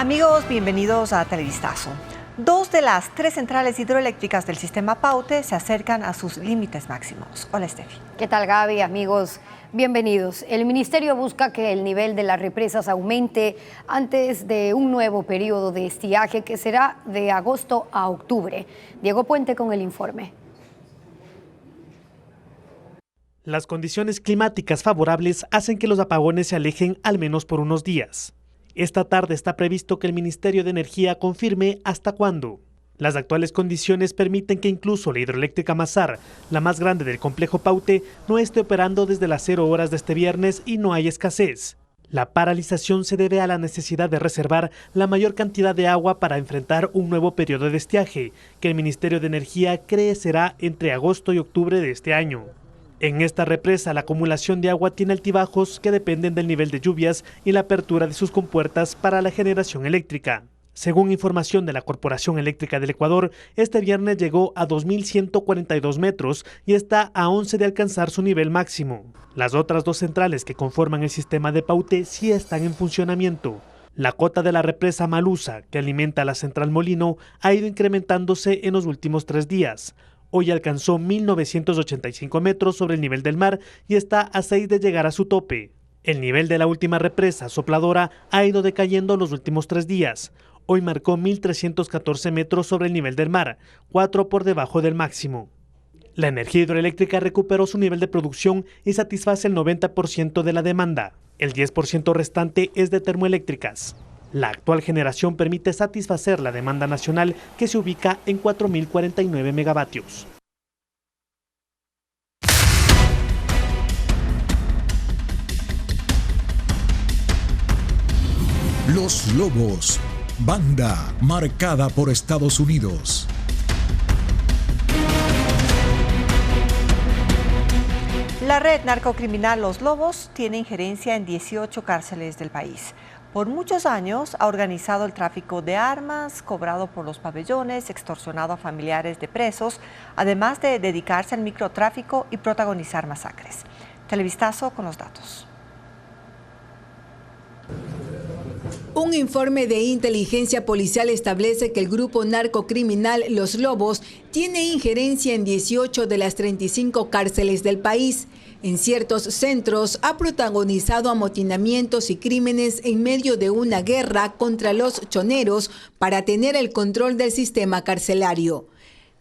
Amigos, bienvenidos a Televistazo. 2 de las 3 centrales hidroeléctricas del sistema Paute se acercan a sus límites máximos. Hola, Steffi. ¿Qué tal, Gaby? Amigos, bienvenidos. El ministerio busca que el nivel de las represas aumente antes de un nuevo periodo de estiaje que será de agosto a octubre. Diego Puente con el informe. Las condiciones climáticas favorables hacen que los apagones se alejen al menos por unos días. Esta tarde está previsto que el Ministerio de Energía confirme hasta cuándo. Las actuales condiciones permiten que incluso la hidroeléctrica Mazar, la más grande del complejo Paute, no esté operando desde las 0 horas de este viernes y no hay escasez. La paralización se debe a la necesidad de reservar la mayor cantidad de agua para enfrentar un nuevo periodo de estiaje, que el Ministerio de Energía cree será entre agosto y octubre de este año. En esta represa, la acumulación de agua tiene altibajos que dependen del nivel de lluvias y la apertura de sus compuertas para la generación eléctrica. Según información de la Corporación Eléctrica del Ecuador, este viernes llegó a 2.142 metros y está a 11 de alcanzar su nivel máximo. Las otras 2 centrales que conforman el sistema de Paute sí están en funcionamiento. La cota de la represa Malusa, que alimenta la central Molino, ha ido incrementándose en los últimos 3 días. Hoy alcanzó 1.985 metros sobre el nivel del mar y está a 6 de llegar a su tope. El nivel de la última represa, Sopladora, ha ido decayendo los últimos 3 días. Hoy marcó 1.314 metros sobre el nivel del mar, 4 por debajo del máximo. La energía hidroeléctrica recuperó su nivel de producción y satisface el 90% de la demanda. El 10% restante es de termoeléctricas. La actual generación permite satisfacer la demanda nacional, que se ubica en 4.049 megavatios. Los Lobos, banda marcada por Estados Unidos. La red narcocriminal Los Lobos tiene injerencia en 18 cárceles del país. Por muchos años ha organizado el tráfico de armas, cobrado por los pabellones, extorsionado a familiares de presos, además de dedicarse al microtráfico y protagonizar masacres. Televistazo con los datos. Un informe de inteligencia policial establece que el grupo narcocriminal Los Lobos tiene injerencia en 18 de las 35 cárceles del país. En ciertos centros ha protagonizado amotinamientos y crímenes en medio de una guerra contra los choneros para tener el control del sistema carcelario.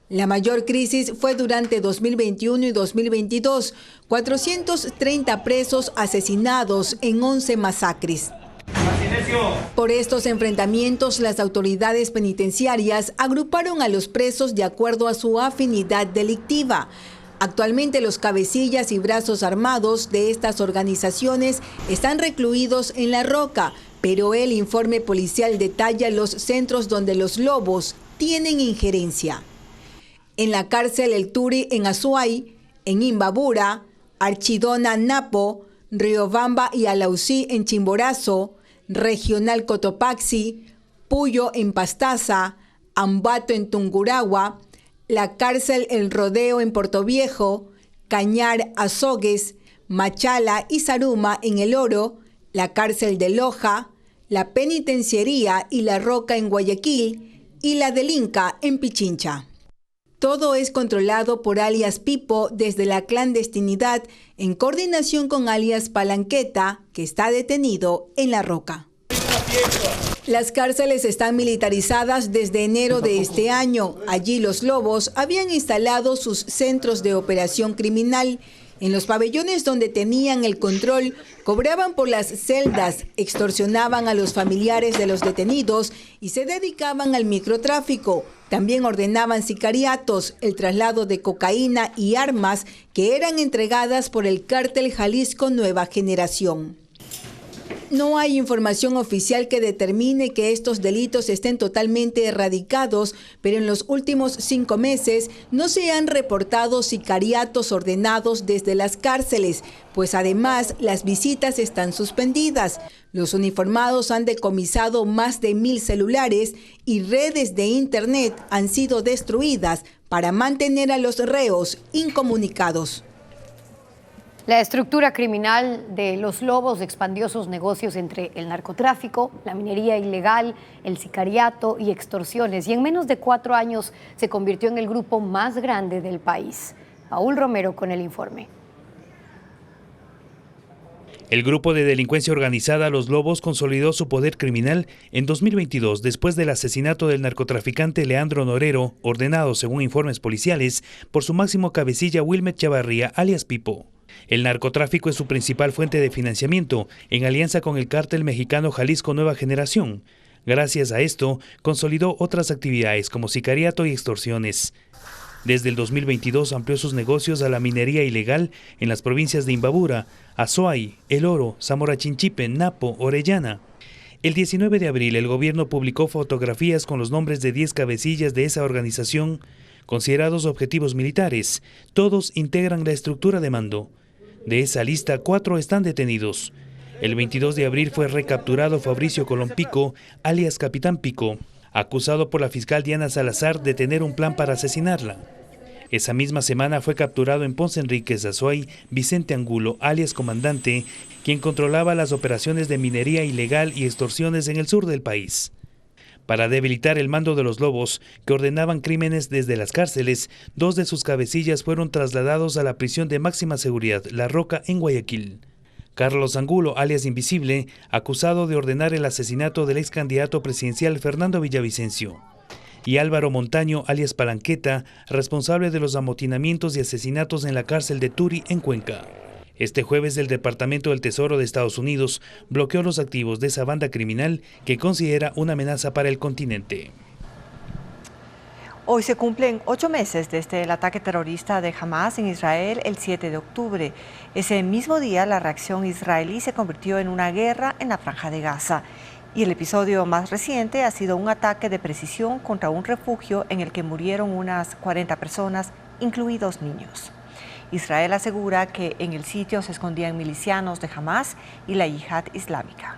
La mayor crisis fue durante 2021 y 2022, 430 presos asesinados en 11 masacres. Por estos enfrentamientos, las autoridades penitenciarias agruparon a los presos de acuerdo a su afinidad delictiva. Actualmente los cabecillas y brazos armados de estas organizaciones están recluidos en La Roca, pero el informe policial detalla los centros donde los lobos tienen injerencia. En la cárcel El Turi en Azuay, en Imbabura, Archidona Napo, Riobamba y Alausí en Chimborazo, Regional Cotopaxi, Puyo en Pastaza, Ambato en Tungurahua, la cárcel El Rodeo en Portoviejo, Cañar, Azogues, Machala y Zaruma en El Oro, la cárcel de Loja, la penitenciaría y La Roca en Guayaquil y la del Inca en Pichincha. Todo es controlado por alias Pipo desde la clandestinidad en coordinación con alias Palanqueta, que está detenido en La Roca. Las cárceles están militarizadas desde enero de este año. Allí los lobos habían instalado sus centros de operación criminal. En los pabellones donde tenían el control, cobraban por las celdas, extorsionaban a los familiares de los detenidos y se dedicaban al microtráfico. También ordenaban sicariatos, el traslado de cocaína y armas que eran entregadas por el cártel Jalisco Nueva Generación. No hay información oficial que determine que estos delitos estén totalmente erradicados, pero en los últimos 5 meses no se han reportado sicariatos ordenados desde las cárceles, pues además las visitas están suspendidas. Los uniformados han decomisado más de 1.000 celulares y redes de internet han sido destruidas para mantener a los reos incomunicados. La estructura criminal de los Lobos expandió sus negocios entre el narcotráfico, la minería ilegal, el sicariato y extorsiones, y en menos de 4 años se convirtió en el grupo más grande del país. Paul Romero con el informe. El grupo de delincuencia organizada Los Lobos consolidó su poder criminal en 2022 después del asesinato del narcotraficante Leandro Norero, ordenado, según informes policiales, por su máximo cabecilla Wilmet Chavarría, alias Pipo. El narcotráfico es su principal fuente de financiamiento, en alianza con el cártel mexicano Jalisco Nueva Generación. Gracias a esto, consolidó otras actividades como sicariato y extorsiones. Desde el 2022 amplió sus negocios a la minería ilegal en las provincias de Imbabura, Azuay, El Oro, Zamora Chinchipe, Napo, Orellana. El 19 de abril el gobierno publicó fotografías con los nombres de 10 cabecillas de esa organización, considerados objetivos militares. Todos integran la estructura de mando. De esa lista, 4 están detenidos. El 22 de abril fue recapturado Fabricio Colón Pico, alias Capitán Pico, acusado por la fiscal Diana Salazar de tener un plan para asesinarla. Esa misma semana fue capturado en Ponce Enríquez, Azuay, Vicente Angulo, alias Comandante, quien controlaba las operaciones de minería ilegal y extorsiones en el sur del país. Para debilitar el mando de los Lobos, que ordenaban crímenes desde las cárceles, 2 de sus cabecillas fueron trasladados a la prisión de máxima seguridad, La Roca, en Guayaquil. Carlos Angulo, alias Invisible, acusado de ordenar el asesinato del ex candidato presidencial Fernando Villavicencio. Y Álvaro Montaño, alias Palanqueta, responsable de los amotinamientos y asesinatos en la cárcel de Turi, en Cuenca. Este jueves el Departamento del Tesoro de Estados Unidos bloqueó los activos de esa banda criminal que considera una amenaza para el continente. Hoy se cumplen 8 meses desde el ataque terrorista de Hamas en Israel el 7 de octubre. Ese mismo día la reacción israelí se convirtió en una guerra en la Franja de Gaza. Y el episodio más reciente ha sido un ataque de precisión contra un refugio en el que murieron unas 40 personas, incluidos niños. Israel asegura que en el sitio se escondían milicianos de Hamas y la Yihad Islámica.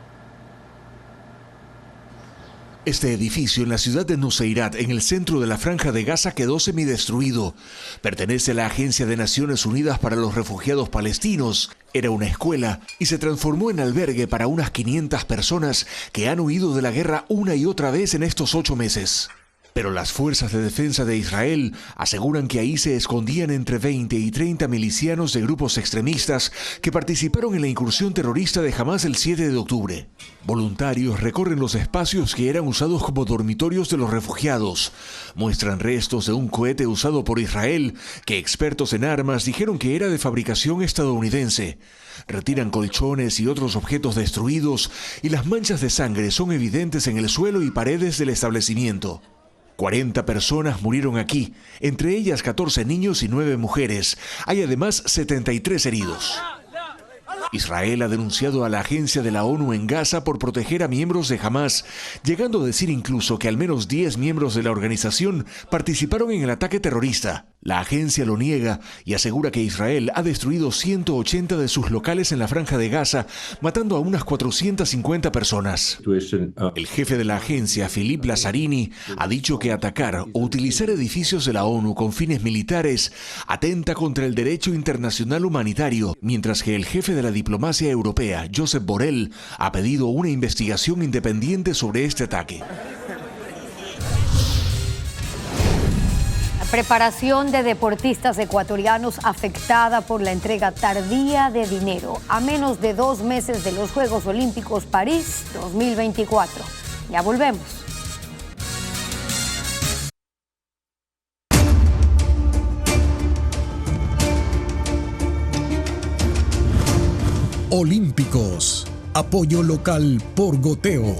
Este edificio en la ciudad de Nuseirat, en el centro de la Franja de Gaza, quedó semidestruido. Pertenece a la Agencia de Naciones Unidas para los Refugiados Palestinos. Era una escuela y se transformó en albergue para unas 500 personas que han huido de la guerra una y otra vez en estos 8 meses. Pero las fuerzas de defensa de Israel aseguran que ahí se escondían entre 20 y 30 milicianos de grupos extremistas que participaron en la incursión terrorista de Hamas el 7 de octubre. Voluntarios recorren los espacios que eran usados como dormitorios de los refugiados. Muestran restos de un cohete usado por Israel que expertos en armas dijeron que era de fabricación estadounidense. Retiran colchones y otros objetos destruidos y las manchas de sangre son evidentes en el suelo y paredes del establecimiento. 40 personas murieron aquí, entre ellas 14 niños y 9 mujeres. Hay además 73 heridos. Israel ha denunciado a la agencia de la ONU en Gaza por proteger a miembros de Hamas, llegando a decir incluso que al menos 10 miembros de la organización participaron en el ataque terrorista. La agencia lo niega y asegura que Israel ha destruido 180 de sus locales en la Franja de Gaza, matando a unas 450 personas. El jefe de la agencia, Philippe Lazzarini, ha dicho que atacar o utilizar edificios de la ONU con fines militares atenta contra el derecho internacional humanitario, mientras que el jefe de la diplomacia europea, Josep Borrell, ha pedido una investigación independiente sobre este ataque. Preparación de deportistas ecuatorianos afectada por la entrega tardía de dinero a menos de 2 meses de los Juegos Olímpicos París 2024. Ya volvemos. Olímpicos. Apoyo local por goteo.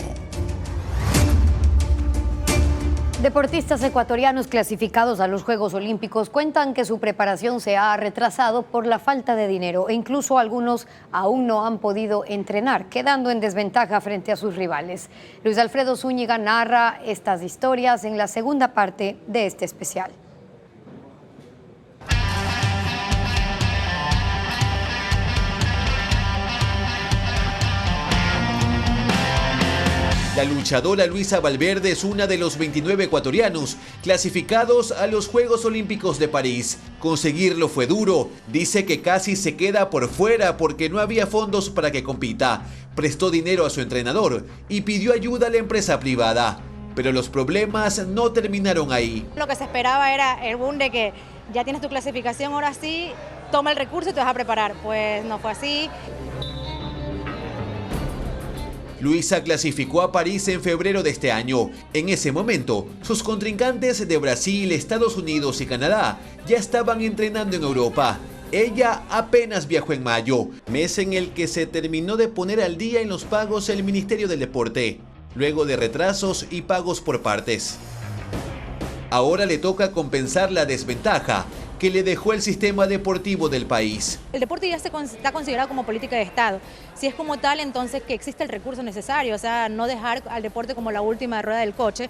Deportistas ecuatorianos clasificados a los Juegos Olímpicos cuentan que su preparación se ha retrasado por la falta de dinero e incluso algunos aún no han podido entrenar, quedando en desventaja frente a sus rivales. Luis Alfredo Zúñiga narra estas historias en la segunda parte de este especial. La luchadora Luisa Valverde es una de los 29 ecuatorianos clasificados a los Juegos Olímpicos de París. Conseguirlo fue duro. Dice que casi se queda por fuera porque no había fondos para que compita. Prestó dinero a su entrenador y pidió ayuda a la empresa privada. Pero los problemas no terminaron ahí. Lo que se esperaba era el boom de que ya tienes tu clasificación, ahora sí, toma el recurso y te vas a preparar. Pues no fue así. Luisa clasificó a París en febrero de este año. En ese momento, sus contrincantes de Brasil, Estados Unidos y Canadá ya estaban entrenando en Europa. Ella apenas viajó en mayo, mes en el que se terminó de poner al día en los pagos el Ministerio del Deporte, luego de retrasos y pagos por partes. Ahora le toca compensar la desventaja que le dejó el sistema deportivo del país. El deporte ya está considerado como política de Estado. Si es como tal, entonces que existe el recurso necesario, o sea, no dejar al deporte como la última rueda del coche.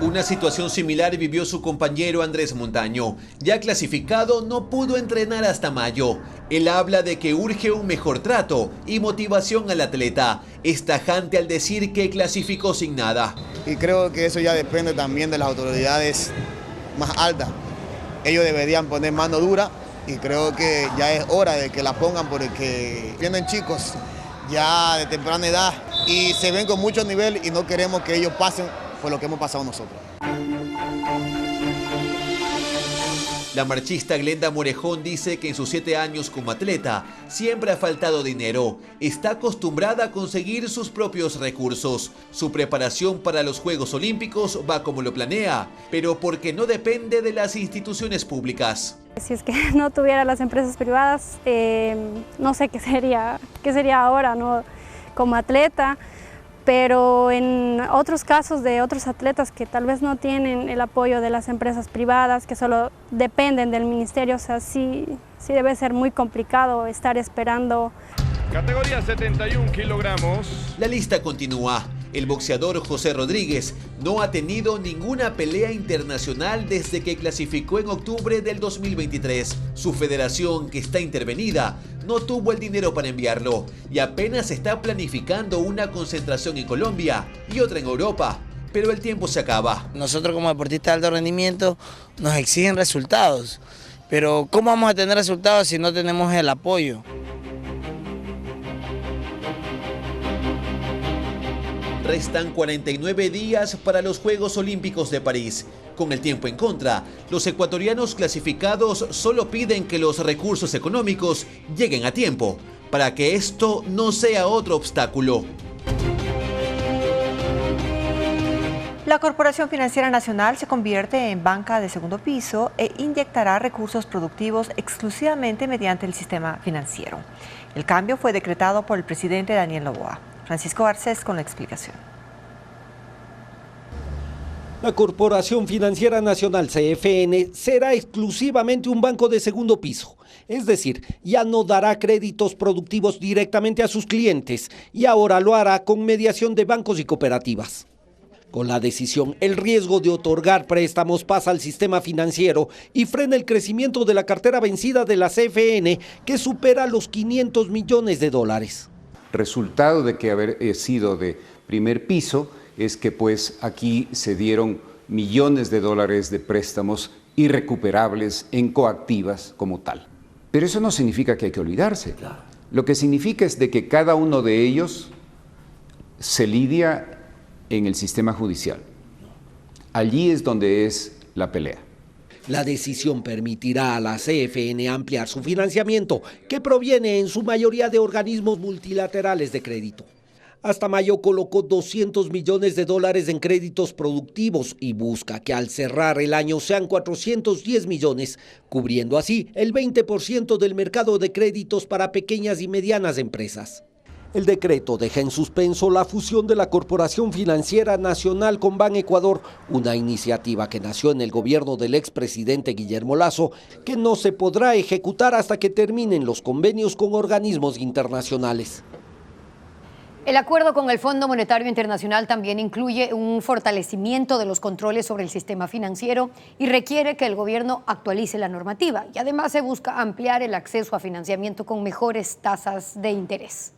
Una situación similar vivió su compañero Andrés Montaño. Ya clasificado, no pudo entrenar hasta mayo. Él habla de que urge un mejor trato y motivación al atleta. Es tajante al decir que clasificó sin nada. Y creo que eso ya depende también de las autoridades más altas. Ellos deberían poner mano dura y creo que ya es hora de que la pongan porque vienen chicos ya de temprana edad y se ven con mucho nivel y no queremos que ellos pasen por lo que hemos pasado nosotros. La marchista Glenda Morejón dice que en sus 7 años como atleta siempre ha faltado dinero. Está acostumbrada a conseguir sus propios recursos. Su preparación para los Juegos Olímpicos va como lo planea, pero porque no depende de las instituciones públicas. Si es que no tuviera las empresas privadas, no sé qué sería ahora, ¿no? Como atleta. Pero en otros casos de otros atletas que tal vez no tienen el apoyo de las empresas privadas, que solo dependen del ministerio, o sea, sí debe ser muy complicado estar esperando. Categoría 71 kilogramos. La lista continúa. El boxeador José Rodríguez no ha tenido ninguna pelea internacional desde que clasificó en octubre del 2023. Su federación, que está intervenida, no tuvo el dinero para enviarlo y apenas está planificando una concentración en Colombia y otra en Europa. Pero el tiempo se acaba. Nosotros como deportistas de alto rendimiento nos exigen resultados, pero ¿cómo vamos a tener resultados si no tenemos el apoyo? Restan 49 días para los Juegos Olímpicos de París. Con el tiempo en contra, los ecuatorianos clasificados solo piden que los recursos económicos lleguen a tiempo, para que esto no sea otro obstáculo. La Corporación Financiera Nacional se convierte en banca de segundo piso e inyectará recursos productivos exclusivamente mediante el sistema financiero. El cambio fue decretado por el presidente Daniel Noboa. Francisco Garcés con la explicación. La Corporación Financiera Nacional, CFN, será exclusivamente un banco de segundo piso. Es decir, ya no dará créditos productivos directamente a sus clientes y ahora lo hará con mediación de bancos y cooperativas. Con la decisión, el riesgo de otorgar préstamos pasa al sistema financiero y frena el crecimiento de la cartera vencida de la CFN, que supera los $500 millones. Resultado de que haber sido de primer piso es que pues aquí se dieron millones de dólares de préstamos irrecuperables en coactivas como tal. Pero eso no significa que hay que olvidarse. Lo que significa es de que cada uno de ellos se lidia en el sistema judicial. Allí es donde es la pelea. La decisión permitirá a la CFN ampliar su financiamiento, que proviene en su mayoría de organismos multilaterales de crédito. Hasta mayo colocó $200 millones en créditos productivos y busca que al cerrar el año sean 410 millones, cubriendo así el 20% del mercado de créditos para pequeñas y medianas empresas. El decreto deja en suspenso la fusión de la Corporación Financiera Nacional con Banecuador, una iniciativa que nació en el gobierno del expresidente Guillermo Lasso, que no se podrá ejecutar hasta que terminen los convenios con organismos internacionales. El acuerdo con el Fondo Monetario Internacional también incluye un fortalecimiento de los controles sobre el sistema financiero y requiere que el gobierno actualice la normativa. Y además se busca ampliar el acceso a financiamiento con mejores tasas de interés.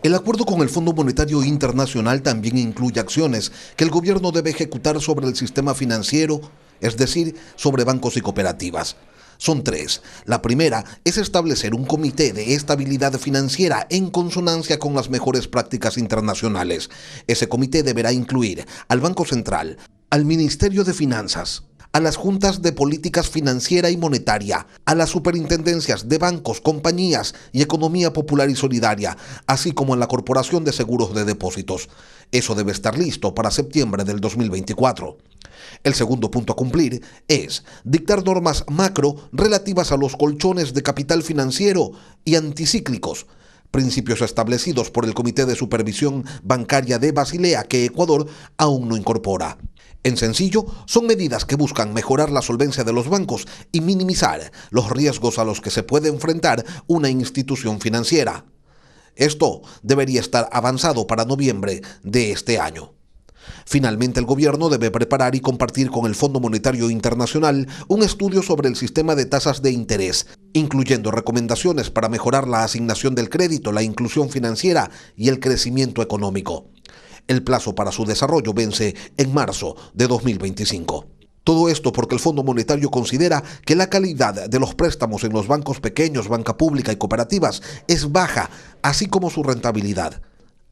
El acuerdo con el Fondo Monetario Internacional también incluye acciones que el gobierno debe ejecutar sobre el sistema financiero, es decir, sobre bancos y cooperativas. Son 3. La primera es establecer un comité de estabilidad financiera en consonancia con las mejores prácticas internacionales. Ese comité deberá incluir al Banco Central, al Ministerio de Finanzas, a las juntas de políticas financiera y monetaria, a las superintendencias de bancos, compañías y economía popular y solidaria, así como a la Corporación de Seguros de Depósitos. Eso debe estar listo para septiembre del 2024. El segundo punto a cumplir es dictar normas macro relativas a los colchones de capital financiero y anticíclicos, principios establecidos por el Comité de Supervisión Bancaria de Basilea que Ecuador aún no incorpora. En sencillo, son medidas que buscan mejorar la solvencia de los bancos y minimizar los riesgos a los que se puede enfrentar una institución financiera. Esto debería estar avanzado para noviembre de este año. Finalmente, el gobierno debe preparar y compartir con el Fondo Monetario Internacional un estudio sobre el sistema de tasas de interés, incluyendo recomendaciones para mejorar la asignación del crédito, la inclusión financiera y el crecimiento económico. El plazo para su desarrollo vence en marzo de 2025. Todo esto porque el Fondo Monetario considera que la calidad de los préstamos en los bancos pequeños, banca pública y cooperativas es baja, así como su rentabilidad.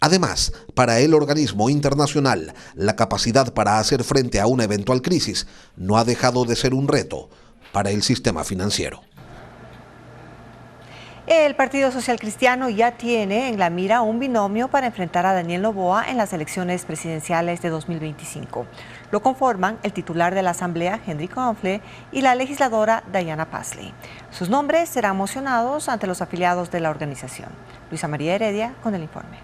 Además, para el organismo internacional, la capacidad para hacer frente a una eventual crisis no ha dejado de ser un reto para el sistema financiero. El Partido Social Cristiano ya tiene en la mira un binomio para enfrentar a Daniel Noboa en las elecciones presidenciales de 2025. Lo conforman el titular de la Asamblea, Henry Kronfle, y la legisladora Diana Pasley. Sus nombres serán mocionados ante los afiliados de la organización. Luisa María Heredia con el informe.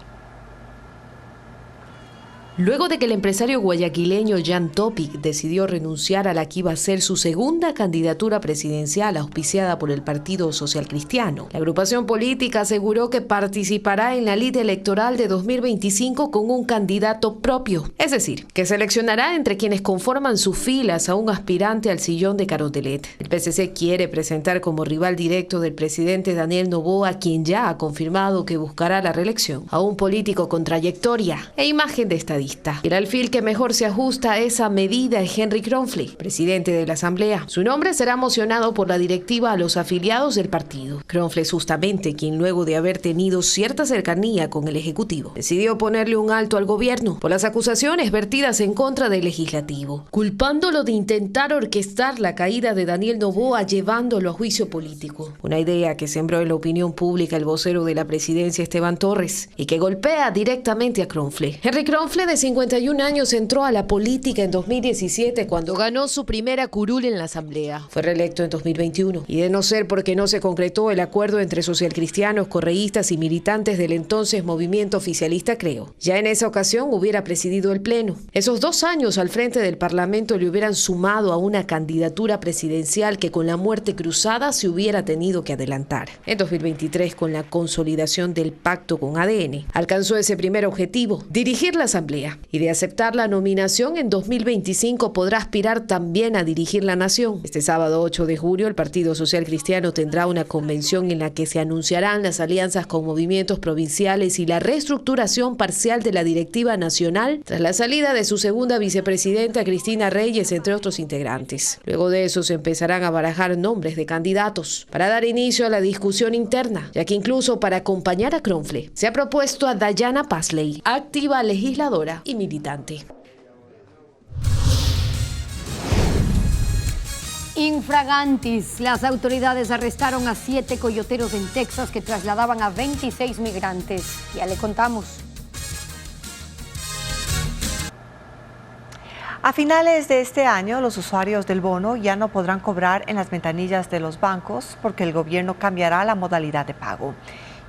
Luego de que el empresario guayaquileño Jan Topic decidió renunciar a la que iba a ser su segunda candidatura presidencial auspiciada por el Partido Social Cristiano, la agrupación política aseguró que participará en la lid electoral de 2025 con un candidato propio, es decir, que seleccionará entre quienes conforman sus filas a un aspirante al sillón de Carondelet. El PSC quiere presentar como rival directo del presidente Daniel Noboa, quien ya ha confirmado que buscará la reelección, a un político con trayectoria e imagen de estadista. El alfil que mejor se ajusta a esa medida es Henry Kronfle, presidente de la Asamblea. Su nombre será mocionado por la directiva a los afiliados del partido. Kronfle es justamente quien, luego de haber tenido cierta cercanía con el Ejecutivo, decidió ponerle un alto al gobierno por las acusaciones vertidas en contra del Legislativo, culpándolo de intentar orquestar la caída de Daniel Noboa llevándolo a juicio político. Una idea que sembró en la opinión pública el vocero de la presidencia, Esteban Torres, y que golpea directamente a Kronfle. Henry Kronfle, de 51 años, entró a la política en 2017 cuando ganó su primera curul en la Asamblea. Fue reelecto en 2021 y, de no ser porque no se concretó el acuerdo entre socialcristianos, correístas y militantes del entonces movimiento oficialista Creo, ya en esa ocasión hubiera presidido el pleno. Esos 2 años al frente del Parlamento le hubieran sumado a una candidatura presidencial que con la muerte cruzada se hubiera tenido que adelantar. En 2023, con la consolidación del pacto con ADN, alcanzó ese primer objetivo, dirigir la Asamblea. Y de aceptar la nominación, en 2025 podrá aspirar también a dirigir la nación. Este sábado 8 de julio, el Partido Social Cristiano tendrá una convención en la que se anunciarán las alianzas con movimientos provinciales y la reestructuración parcial de la directiva nacional tras la salida de su segunda vicepresidenta, Cristina Reyes, entre otros integrantes. Luego de eso se empezarán a barajar nombres de candidatos para dar inicio a la discusión interna, ya que incluso para acompañar a Kronfle se ha propuesto a Diana Pasley, activa legisladora y militante. Infragantis, las autoridades arrestaron a 7 coyoteros en Texas que trasladaban a 26 migrantes. Ya le contamos. A finales de este año, los usuarios del bono ya no podrán cobrar en las ventanillas de los bancos porque el gobierno cambiará la modalidad de pago.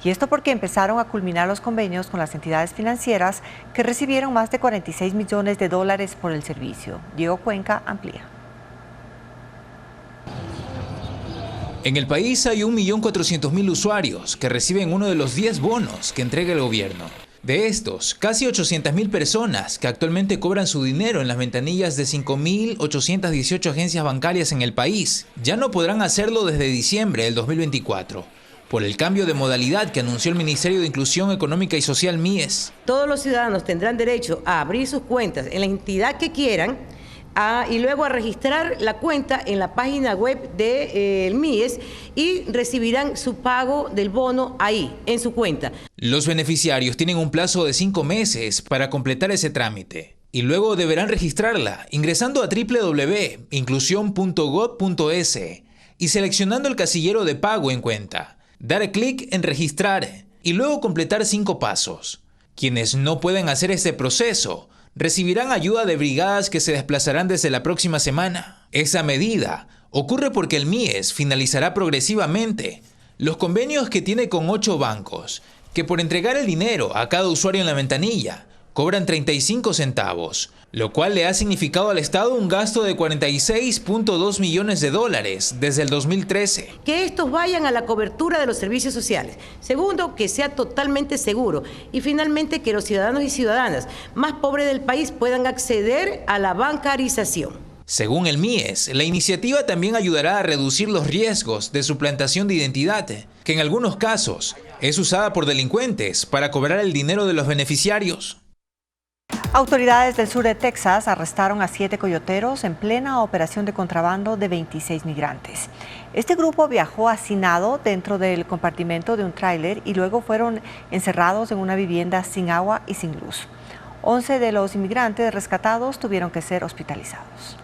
Y esto porque empezaron a culminar los convenios con las entidades financieras que recibieron más de 46 millones de dólares por el servicio. Diego Cuenca amplía. En el país hay 1.400.000 usuarios que reciben uno de los 10 bonos que entrega el gobierno. De estos, casi 800.000 personas que actualmente cobran su dinero en las ventanillas de 5.818 agencias bancarias en el país ya no podrán hacerlo desde diciembre del 2024. por el cambio de modalidad que anunció el Ministerio de Inclusión Económica y Social MIES. Todos los ciudadanos tendrán derecho a abrir sus cuentas en la entidad que quieran y luego a registrar la cuenta en la página web del MIES y recibirán su pago del bono ahí, en su cuenta. Los beneficiarios tienen un plazo de 5 meses para completar ese trámite y luego deberán registrarla ingresando a www.inclusion.gov.es y seleccionando el casillero de pago en cuenta. Dar clic en registrar y luego completar 5 pasos. Quienes no pueden hacer este proceso recibirán ayuda de brigadas que se desplazarán desde la próxima semana. Esa medida ocurre porque el MIES finalizará progresivamente los convenios que tiene con 8 bancos, que por entregar el dinero a cada usuario en la ventanilla cobran 35 centavos, lo cual le ha significado al Estado un gasto de $46.2 millones desde el 2013. Que estos vayan a la cobertura de los servicios sociales. Segundo, que sea totalmente seguro. Y finalmente, que los ciudadanos y ciudadanas más pobres del país puedan acceder a la bancarización. Según el MIES, la iniciativa también ayudará a reducir los riesgos de suplantación de identidad, que en algunos casos es usada por delincuentes para cobrar el dinero de los beneficiarios. Autoridades del sur de Texas arrestaron a 7 coyoteros en plena operación de contrabando de 26 migrantes. Este grupo viajó hacinado dentro del compartimento de un tráiler y luego fueron encerrados en una vivienda sin agua y sin luz. 11 de los inmigrantes rescatados tuvieron que ser hospitalizados.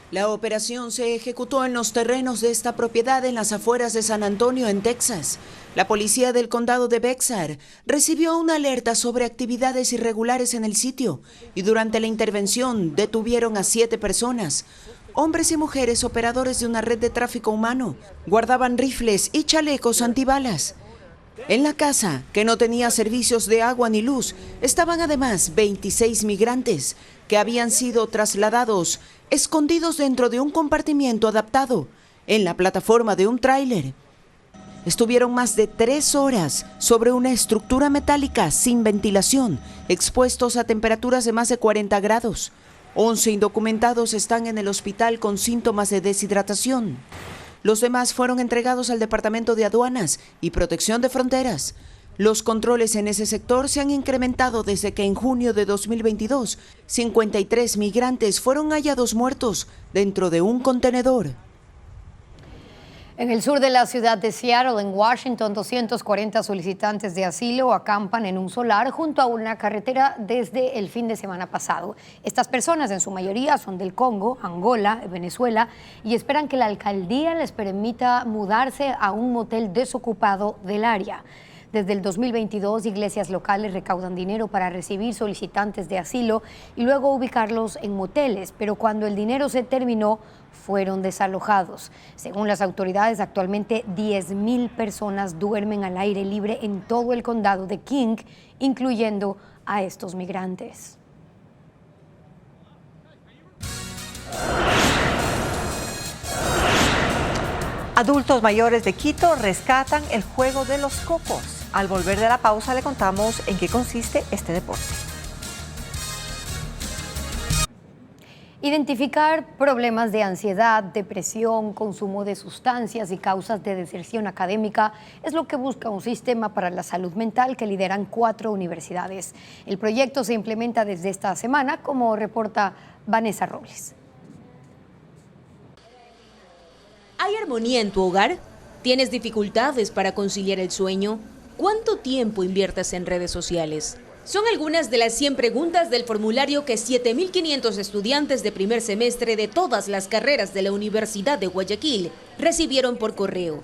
La operación se ejecutó en los terrenos de esta propiedad en las afueras de San Antonio, en Texas. La policía del condado de Bexar recibió una alerta sobre actividades irregulares en el sitio y durante la intervención detuvieron a 7 personas. Hombres y mujeres operadores de una red de tráfico humano guardaban rifles y chalecos antibalas. En la casa, que no tenía servicios de agua ni luz, estaban además 26 migrantes que habían sido trasladados escondidos dentro de un compartimiento adaptado en la plataforma de un tráiler. Estuvieron más de 3 horas sobre una estructura metálica sin ventilación, expuestos a temperaturas de más de 40 grados. 11 indocumentados están en el hospital con síntomas de deshidratación. Los demás fueron entregados al Departamento de Aduanas y Protección de Fronteras. Los controles en ese sector se han incrementado desde que en junio de 2022, 53 migrantes fueron hallados muertos dentro de un contenedor. En el sur de la ciudad de Seattle, en Washington, 240 solicitantes de asilo acampan en un solar junto a una carretera desde el fin de semana pasado. Estas personas, en su mayoría, son del Congo, Angola, Venezuela, y esperan que la alcaldía les permita mudarse a un motel desocupado del área. Desde el 2022, iglesias locales recaudan dinero para recibir solicitantes de asilo y luego ubicarlos en moteles, pero cuando el dinero se terminó, fueron desalojados. Según las autoridades, actualmente 10,000 personas duermen al aire libre en todo el condado de King, incluyendo a estos migrantes. Adultos mayores de Quito rescatan el juego de los cocos. Al volver de la pausa le contamos en qué consiste este deporte. Identificar problemas de ansiedad, depresión, consumo de sustancias y causas de deserción académica es lo que busca un sistema para la salud mental que lideran 4 universidades. El proyecto se implementa desde esta semana, como reporta Vanessa Robles. ¿Hay armonía en tu hogar? ¿Tienes dificultades para conciliar el sueño? ¿Cuánto tiempo inviertes en redes sociales? Son algunas de las 100 preguntas del formulario que 7.500 estudiantes de primer semestre de todas las carreras de la Universidad de Guayaquil recibieron por correo.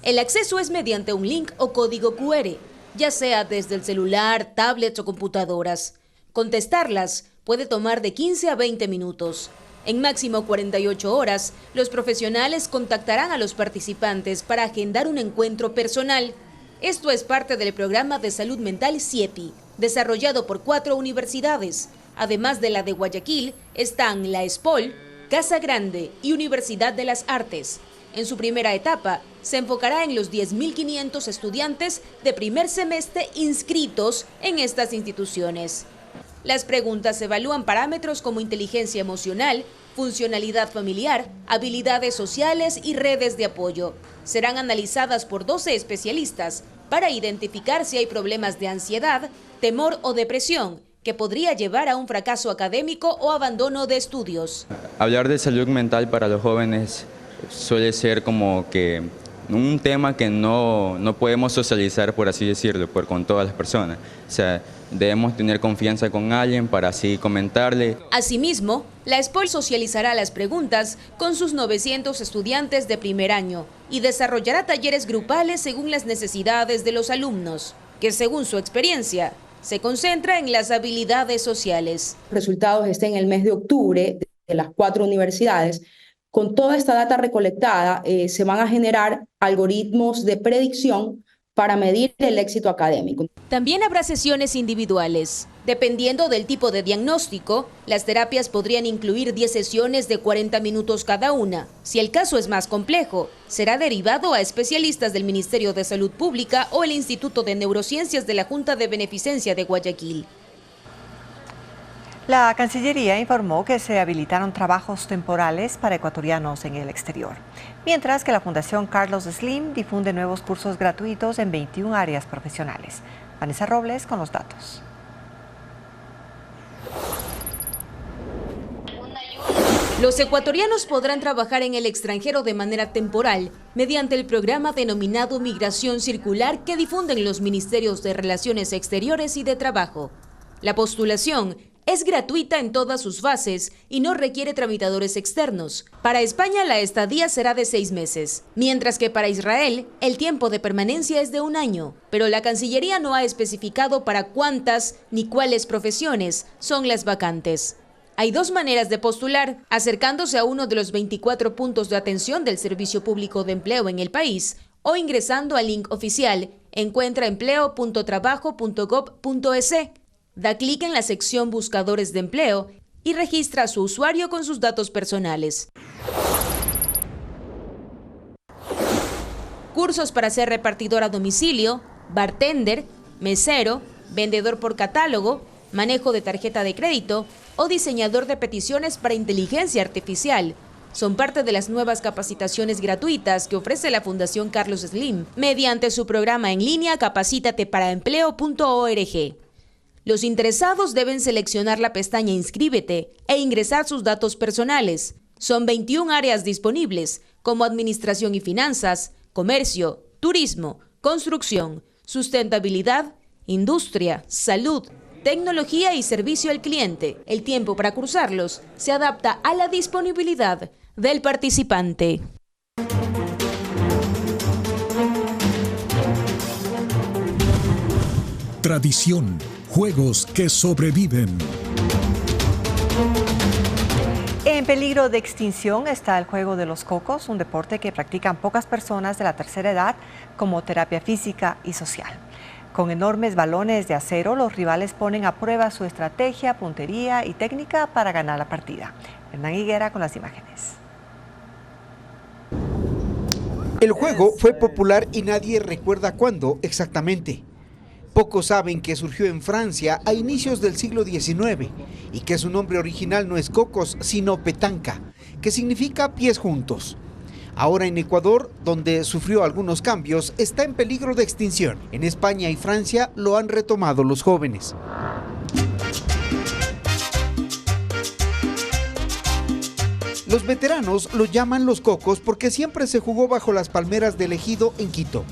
El acceso es mediante un link o código QR, ya sea desde el celular, tablets o computadoras. Contestarlas puede tomar de 15 a 20 minutos. En máximo 48 horas, los profesionales contactarán a los participantes para agendar un encuentro personal. Esto es parte del programa de salud mental CIEPI, desarrollado por 4 universidades. Además de la de Guayaquil, están la ESPOL, Casa Grande y Universidad de las Artes. En su primera etapa, se enfocará en los 10.500 estudiantes de primer semestre inscritos en estas instituciones. Las preguntas evalúan parámetros como inteligencia emocional, funcionalidad familiar, habilidades sociales y redes de apoyo. Serán analizadas por 12 especialistas para identificar si hay problemas de ansiedad, temor o depresión que podría llevar a un fracaso académico o abandono de estudios. Hablar de salud mental para los jóvenes suele ser como que un tema que no podemos socializar, por así decirlo, con todas las personas. O sea, debemos tener confianza con alguien para así comentarle. Asimismo, la SPOL socializará las preguntas con sus 900 estudiantes de primer año y desarrollará talleres grupales según las necesidades de los alumnos, que según su experiencia, se concentra en las habilidades sociales. Los resultados estén en el mes de octubre de las 4 universidades. Con toda esta data recolectada, se van a generar algoritmos de predicción para medir el éxito académico. También habrá sesiones individuales. Dependiendo del tipo de diagnóstico, las terapias podrían incluir 10 sesiones de 40 minutos cada una. Si el caso es más complejo, será derivado a especialistas del Ministerio de Salud Pública o el Instituto de Neurociencias de la Junta de Beneficencia de Guayaquil. La Cancillería informó que se habilitaron trabajos temporales para ecuatorianos en el exterior, mientras que la Fundación Carlos Slim difunde nuevos cursos gratuitos en 21 áreas profesionales. Vanessa Robles con los datos. Los ecuatorianos podrán trabajar en el extranjero de manera temporal mediante el programa denominado Migración Circular que difunden los Ministerios de Relaciones Exteriores y de Trabajo. La postulación es gratuita en todas sus fases y no requiere tramitadores externos. Para España la estadía será de 6 meses, mientras que para Israel el tiempo de permanencia es de 1 año. Pero la Cancillería no ha especificado para cuántas ni cuáles profesiones son las vacantes. Hay 2 maneras de postular, acercándose a uno de los 24 puntos de atención del Servicio Público de Empleo en el país o ingresando al link oficial encuentraempleo.trabajo.gov.es. Da clic en la sección Buscadores de Empleo y registra a su usuario con sus datos personales. Cursos para ser repartidor a domicilio, bartender, mesero, vendedor por catálogo, manejo de tarjeta de crédito o diseñador de peticiones para inteligencia artificial. Son parte de las nuevas capacitaciones gratuitas que ofrece la Fundación Carlos Slim mediante su programa en línea capacitateparaempleo.org. Los interesados deben seleccionar la pestaña Inscríbete e ingresar sus datos personales. Son 21 áreas disponibles, como administración y finanzas, comercio, turismo, construcción, sustentabilidad, industria, salud, tecnología y servicio al cliente. El tiempo para cursarlos se adapta a la disponibilidad del participante. Tradición. Juegos que sobreviven. En peligro de extinción está el juego de los cocos, un deporte que practican pocas personas de la tercera edad como terapia física y social. Con enormes balones de acero, los rivales ponen a prueba su estrategia, puntería y técnica para ganar la partida. Hernán Higuera con las imágenes. El juego fue popular y nadie recuerda cuándo exactamente. Pocos saben que surgió en Francia a inicios del siglo XIX y que su nombre original no es cocos, sino petanca, que significa pies juntos. Ahora en Ecuador, donde sufrió algunos cambios, está en peligro de extinción. En España y Francia lo han retomado los jóvenes. Los veteranos lo llaman los cocos porque siempre se jugó bajo las palmeras del Ejido en Quito.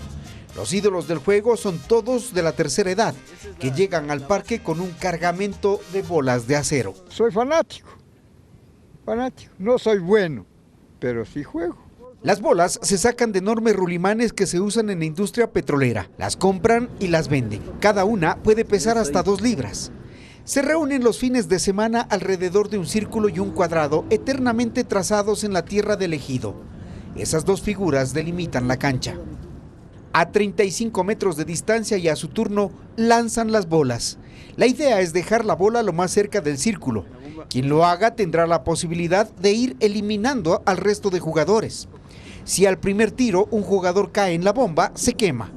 Los ídolos del juego son todos de la tercera edad, que llegan al parque con un cargamento de bolas de acero. Soy fanático. No soy bueno, pero sí juego. Las bolas se sacan de enormes rulimanes que se usan en la industria petrolera. Las compran y las venden. Cada una puede pesar hasta 2 libras. Se reúnen los fines de semana alrededor de un círculo y un cuadrado eternamente trazados en la tierra del Ejido. Esas 2 figuras delimitan la cancha. A 35 metros de distancia y a su turno lanzan las bolas. La idea es dejar la bola lo más cerca del círculo. Quien lo haga tendrá la posibilidad de ir eliminando al resto de jugadores. Si al primer tiro un jugador cae en la bomba, se quema.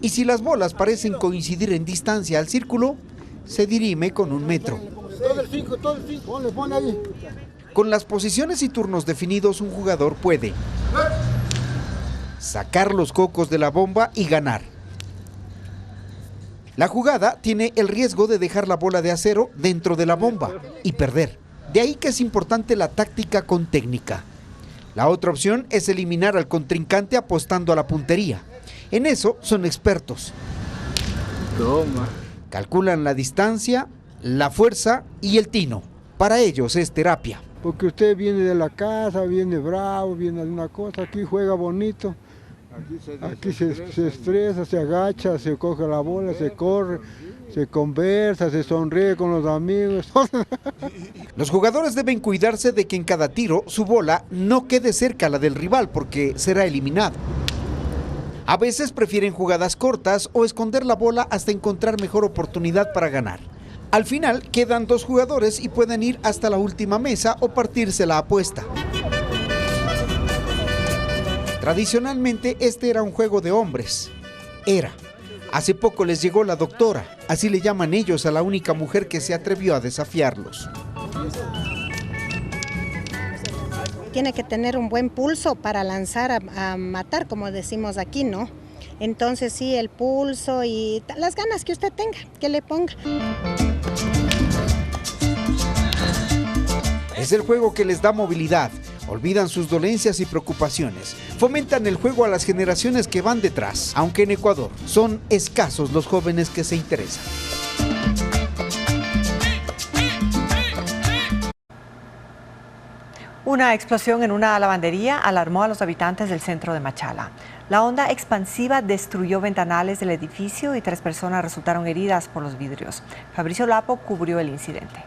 Y si las bolas parecen coincidir en distancia al círculo, se dirime con 1 metro. Con las posiciones y turnos definidos, un jugador puede sacar los cocos de la bomba y ganar. La jugada tiene el riesgo de dejar la bola de acero dentro de la bomba y perder. De ahí que es importante la táctica con técnica. La otra opción es eliminar al contrincante apostando a la puntería. En eso son expertos. Calculan la distancia, la fuerza y el tino. Para ellos es terapia. Porque usted viene de la casa, viene bravo, viene de una cosa, aquí juega bonito. Aquí se estresa, se agacha, se coge la bola, se corre, se conversa, se sonríe con los amigos. Los jugadores deben cuidarse de que en cada tiro su bola no quede cerca a la del rival porque será eliminado. A veces prefieren jugadas cortas o esconder la bola hasta encontrar mejor oportunidad para ganar. Al final quedan 2 jugadores y pueden ir hasta la última mesa o partirse la apuesta. Tradicionalmente este era un juego de hombres. Hace poco les llegó la doctora, así le llaman ellos a la única mujer que se atrevió a desafiarlos. Tiene que tener un buen pulso para lanzar a matar, como decimos aquí, ¿no? Entonces sí, el pulso y las ganas que usted tenga, que le ponga. Es el juego que les da movilidad, olvidan sus dolencias y preocupaciones, fomentan el juego a las generaciones que van detrás, aunque en Ecuador son escasos los jóvenes que se interesan. Una explosión en una lavandería alarmó a los habitantes del centro de Machala. La onda expansiva destruyó ventanales del edificio y 3 personas resultaron heridas por los vidrios. Fabricio Lapo cubrió el incidente.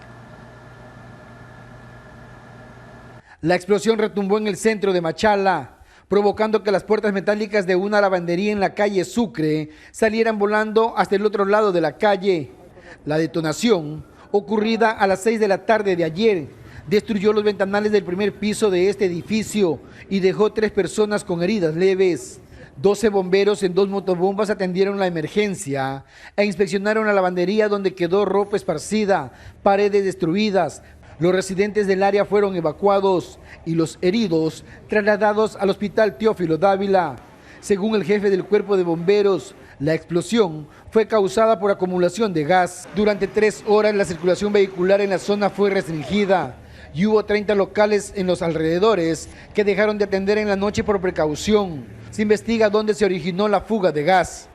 La explosión retumbó en el centro de Machala, provocando que las puertas metálicas de una lavandería en la calle Sucre salieran volando hasta el otro lado de la calle. La detonación, ocurrida a las 6 de la tarde de ayer, destruyó los ventanales del primer piso de este edificio y dejó 3 personas con heridas leves. 12 bomberos en 2 motobombas atendieron la emergencia e inspeccionaron la lavandería donde quedó ropa esparcida, paredes destruidas. Los residentes del área fueron evacuados y los heridos trasladados al hospital Teófilo Dávila. Según el jefe del cuerpo de bomberos, la explosión fue causada por acumulación de gas. Durante 3 horas la circulación vehicular en la zona fue restringida y hubo 30 locales en los alrededores que dejaron de atender en la noche por precaución. Se investiga dónde se originó la fuga de gas.